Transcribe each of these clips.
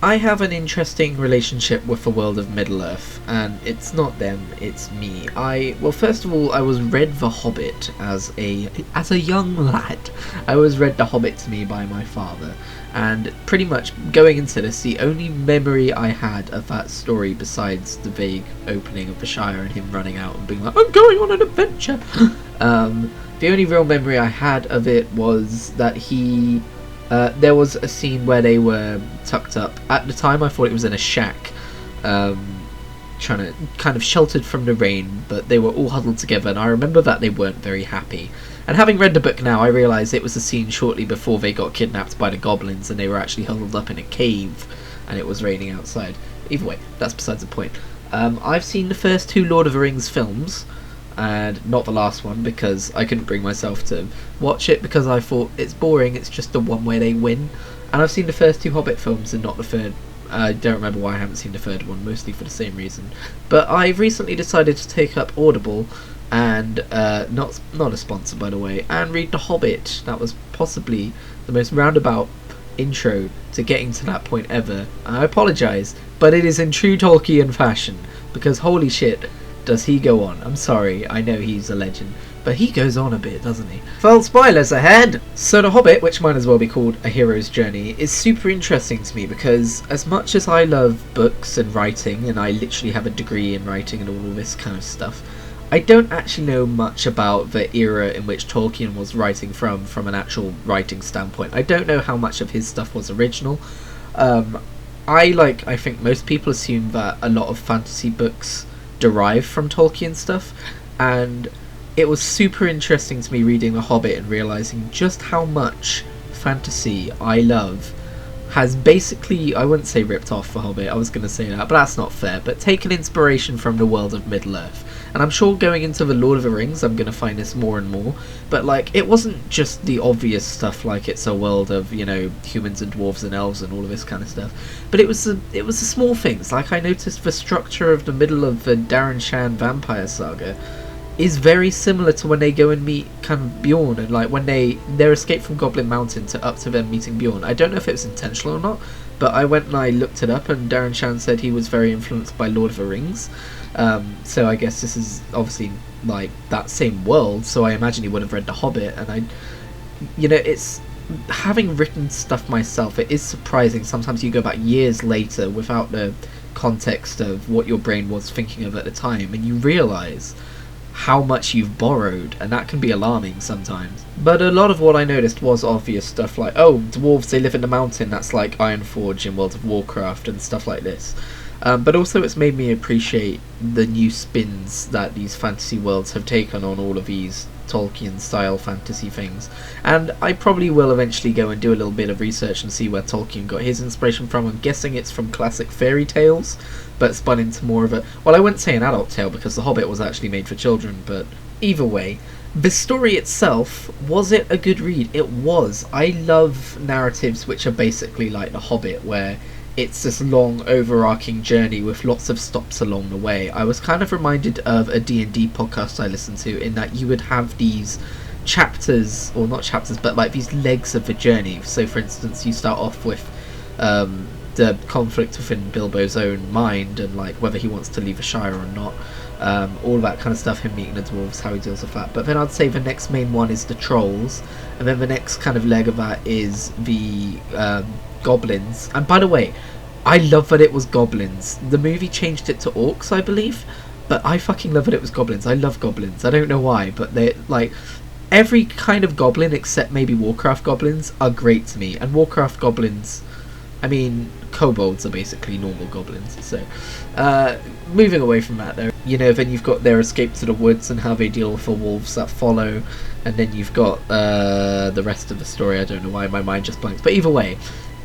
I have an interesting relationship with the world of Middle-earth, and it's not them, it's me. Well, first of all, I was read The Hobbit as a young lad. I was read The Hobbit to me by my father, and pretty much going into this, the only memory I had of that story, besides the vague opening of the Shire and him running out and being like, I'm going on an adventure, the only real memory I had of it was that there was a scene where they were tucked up. At the time I thought it was in a shack, trying to kind of sheltered from the rain, but they were all huddled together, and I remember that they weren't very happy. And having read the book now, I realise it was a scene shortly before they got kidnapped by the Goblins and they were actually huddled up in a cave and it was raining outside. Either way, that's besides the point. I've seen the first 2 Lord of the Rings films, and not the last one because I couldn't bring myself to watch it because I thought it's boring, it's just the one where they win. And I've seen the first 2 Hobbit films and not the third. I don't remember why I haven't seen the third one, mostly for the same reason. But I've recently decided to take up Audible, and not a sponsor by the way, and read The Hobbit. That was possibly the most roundabout intro to getting to that point ever. I apologise, but it is in true Tolkien fashion, because holy shit, does he go on. I'm sorry, I know he's a legend, but he goes on a bit, doesn't he? Well, spoilers ahead! So The Hobbit, which might as well be called A Hero's Journey, is super interesting to me because as much as I love books and writing, and I literally have a degree in writing and all of this kind of stuff, I don't actually know much about the era in which Tolkien was writing from an actual writing standpoint. I don't know how much of his stuff was original. I think most people assume that a lot of fantasy books derive from Tolkien stuff, and it was super interesting to me reading The Hobbit and realising just how much fantasy I love has basically, I wouldn't say ripped off The Hobbit, I was going to say that, but that's not fair, but taken inspiration from the world of Middle-earth. And I'm sure going into The Lord of the Rings I'm going to find this more and more, but it wasn't just the obvious stuff like it's a world of, humans and dwarves and elves and all of this kind of stuff, but it was the small things. Like, I noticed the structure of the middle of the Darren Shan vampire saga is very similar to when they go and meet kind of Bjorn, and when their escape from Goblin Mountain to up to them meeting Bjorn. I don't know if it was intentional or not, but I went and I looked it up, and Darren Shan said he was very influenced by Lord of the Rings. So I guess this is obviously that same world, so I imagine he would have read The Hobbit, and it's, having written stuff myself, it is surprising sometimes you go back years later without the context of what your brain was thinking of at the time, and you realise how much you've borrowed, and that can be alarming sometimes. But a lot of what I noticed was obvious stuff like, oh, dwarves, they live in the mountain, that's like Ironforge in World of Warcraft and stuff like this. But also it's made me appreciate the new spins that these fantasy worlds have taken on all of these Tolkien-style fantasy things. And I probably will eventually go and do a little bit of research and see where Tolkien got his inspiration from. I'm guessing it's from classic fairy tales, but spun into more of a... Well, I wouldn't say an adult tale, because The Hobbit was actually made for children, but either way. The story itself, was it a good read? It was. I love narratives which are basically like The Hobbit, where it's this long overarching journey with lots of stops along the way. I was kind of reminded of a D&D podcast I listened to, in that you would have these chapters, or not chapters, but these legs of the journey. So for instance, you start off with the conflict within Bilbo's own mind, and whether he wants to leave the Shire or not, all of that kind of stuff, him meeting the dwarves, how he deals with that. But then I'd say the next main one is the trolls, and then the next kind of leg of that is the goblins. And by the way, I love that it was goblins. The movie changed it to orcs, I believe, but I fucking love that it was goblins. I love goblins. I don't know why, but they're every kind of goblin except maybe Warcraft goblins are great to me. And Warcraft goblins, I mean, kobolds are basically normal goblins. So moving away from that though, then you've got their escape to the woods and how they deal with the wolves that follow, and then you've got the rest of the story. I don't know why my mind just blanks, but either way,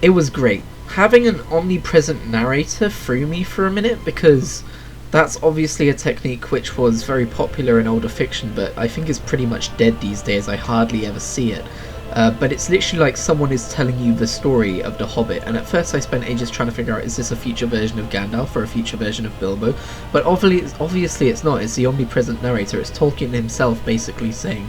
it was great. Having an omnipresent narrator threw me for a minute, because that's obviously a technique which was very popular in older fiction, but I think is pretty much dead these days. I hardly ever see it. But it's literally like someone is telling you the story of The Hobbit, and at first I spent ages trying to figure out, is this a future version of Gandalf or a future version of Bilbo? But obviously it's not. It's the omnipresent narrator. It's Tolkien himself basically saying,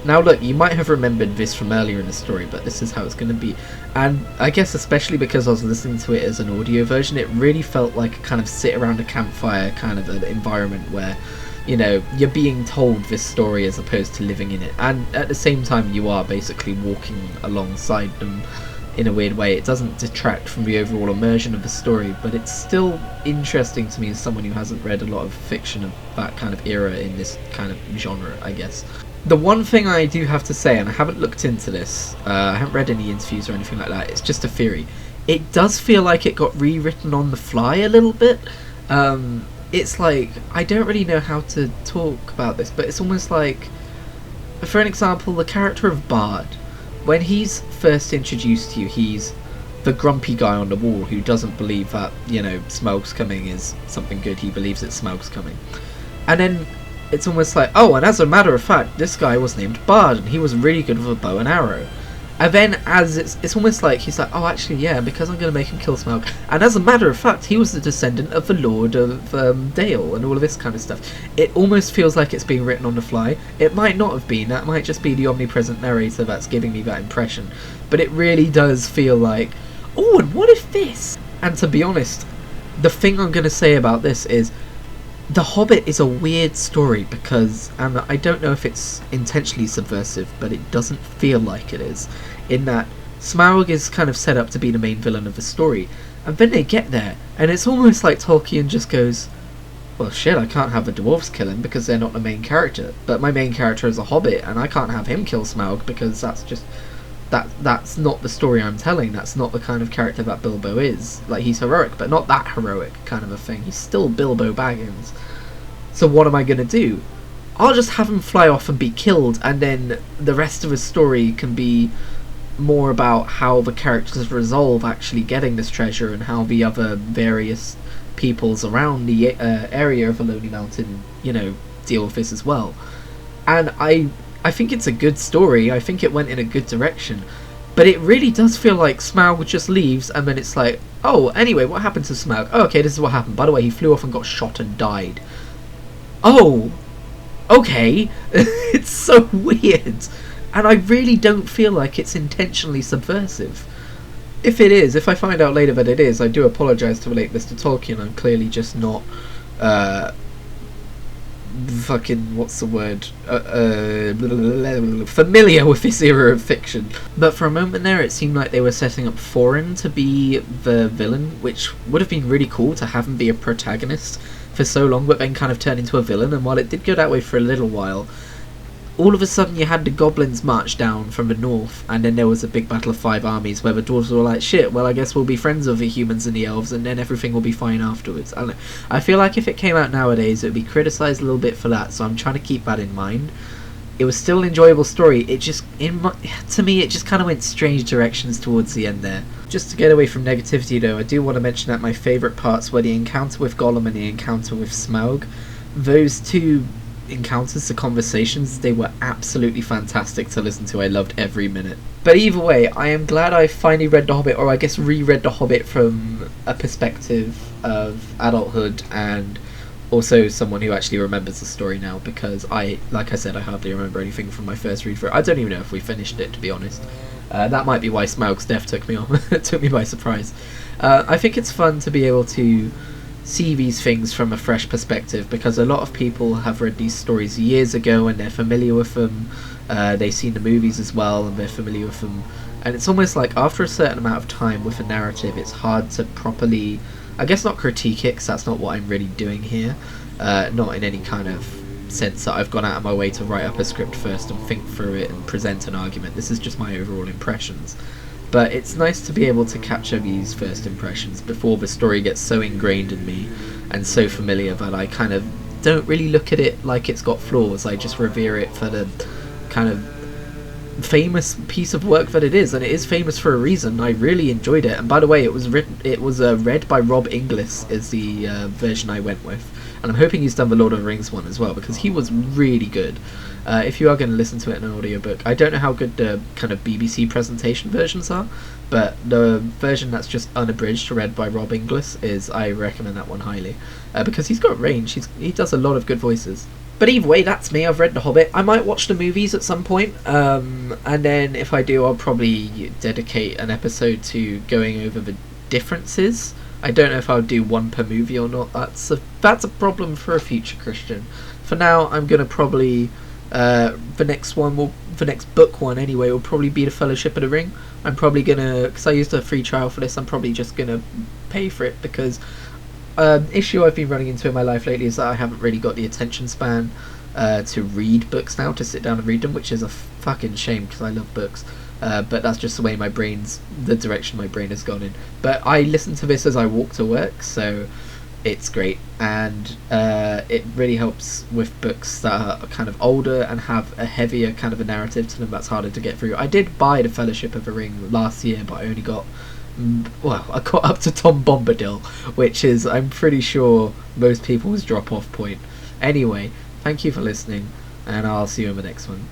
Now look, you might have remembered this from earlier in the story, but this is how it's going to be. And I guess especially because I was listening to it as an audio version, it really felt like a kind of sit around a campfire kind of an environment where, you know, you're being told this story as opposed to living in it. And at the same time, you are basically walking alongside them in a weird way. It doesn't detract from the overall immersion of the story, but it's still interesting to me as someone who hasn't read a lot of fiction of that kind of era in this kind of genre, I guess. The one thing I do have to say, and I haven't looked into this, I haven't read any interviews or anything like that, it's just a theory. It does feel like it got rewritten on the fly a little bit. It's like, I don't really know how to talk about this, but it's almost like, for an example, the character of Bard, when he's first introduced to you, he's the grumpy guy on the wall who doesn't believe that, you know, Smaug's coming is something good. He believes that Smaug's coming. And then it's almost like, oh, and as a matter of fact, this guy was named Bard, and he was really good with a bow and arrow. And then as it's almost like he's like, oh, actually, yeah, because I'm going to make him kill Smaug. And as a matter of fact, he was the descendant of the Lord of Dale and all of this kind of stuff. It almost feels like it's being written on the fly. It might not have been. That might just be the omnipresent narrator that's giving me that impression. But it really does feel like, oh, and what if this? And to be honest, the thing I'm going to say about this is, The Hobbit is a weird story because, and I don't know if it's intentionally subversive, but it doesn't feel like it is, in that Smaug is kind of set up to be the main villain of the story, and then they get there, and it's almost like Tolkien just goes, well shit, I can't have the dwarves kill him because they're not the main character, but my main character is a hobbit, and I can't have him kill Smaug because that's just, that's not the story I'm telling, that's not the kind of character that Bilbo is. Like, he's heroic, but not that heroic kind of a thing. He's still Bilbo Baggins. So what am I going to do? I'll just have him fly off and be killed, and then the rest of his story can be more about how the characters resolve actually getting this treasure and how the other various peoples around the area of the Lonely Mountain, you know, deal with this as well. And I think it's a good story. I think it went in a good direction. But it really does feel like Smaug just leaves, and then it's like, oh, anyway, what happened to Smaug? Oh, okay, this is what happened. By the way, he flew off and got shot and died. Oh, okay. It's so weird. And I really don't feel like it's intentionally subversive. If it is, if I find out later that it is, I do apologise to relate this to Tolkien. I'm clearly just not fucking, what's the word, familiar with this era of fiction. But for a moment there, it seemed like they were setting up Thorin to be the villain, which would have been really cool to have him be a protagonist for so long, but then kind of turn into a villain. And while it did go that way for a little while, all of a sudden you had the goblins march down from the north, and then there was a big battle of 5 armies where the dwarves were like, shit, well I guess we'll be friends with the humans and the elves, and then everything will be fine afterwards. I don't know. I feel like if it came out nowadays it would be criticised a little bit for that, so I'm trying to keep that in mind. It was still an enjoyable story, it just, to me, it just kind of went strange directions towards the end there. Just to get away from negativity though, I do want to mention that my favourite parts were the encounter with Gollum and the encounter with Smaug. Those two encounters, the conversations, they were absolutely fantastic to listen to. I loved every minute. But either way, I am glad I finally read The Hobbit, or I guess reread The Hobbit from a perspective of adulthood and also someone who actually remembers the story now, because like I said, I hardly remember anything from my first read through. I don't even know if we finished it, to be honest. That might be why Smaug's death took me took me by surprise. I think it's fun to be able to see these things from a fresh perspective, because a lot of people have read these stories years ago and they're familiar with them. They've seen the movies as well and they're familiar with them, and it's almost like after a certain amount of time with a narrative, it's hard to properly, I guess not critique it, because that's not what I'm really doing here, not in any kind of sense that I've gone out of my way to write up a script first and think through it and present an argument. This is just my overall impressions. But it's nice to be able to capture these first impressions before the story gets so ingrained in me and so familiar that I kind of don't really look at it like it's got flaws. I just revere it for the kind of famous piece of work that it is, and it is famous for a reason. I really enjoyed it, and by the way, it was read by Rob Inglis is the version I went with, and I'm hoping he's done the Lord of the Rings one as well, because he was really good. If you are going to listen to it in an audiobook, I don't know how good the kind of BBC presentation versions are, but the version that's just unabridged read by Rob Inglis I recommend that one highly, because he's got range. He does a lot of good voices. But either way, that's me. I've read The Hobbit. I might watch the movies at some point, and then if I do, I'll probably dedicate an episode to going over the differences. I don't know if I'll do one per movie or not. That's a problem for a future Christian. For now, I'm gonna probably the next book one anyway will probably be the Fellowship of the Ring. I'm probably gonna, because I used a free trial for this, I'm probably just gonna pay for it because issue I've been running into in my life lately is that I haven't really got the attention span to read books now, to sit down and read them, which is a fucking shame because I love books. But that's just the way the direction my brain has gone in. But I listen to this as I walk to work, so it's great, and it really helps with books that are kind of older and have a heavier kind of a narrative to them that's harder to get through. I did buy the Fellowship of the Ring last year, but I only got I got up to Tom Bombadil, which is, I'm pretty sure, most people's drop-off point. Anyway, thank you for listening, and I'll see you in the next one.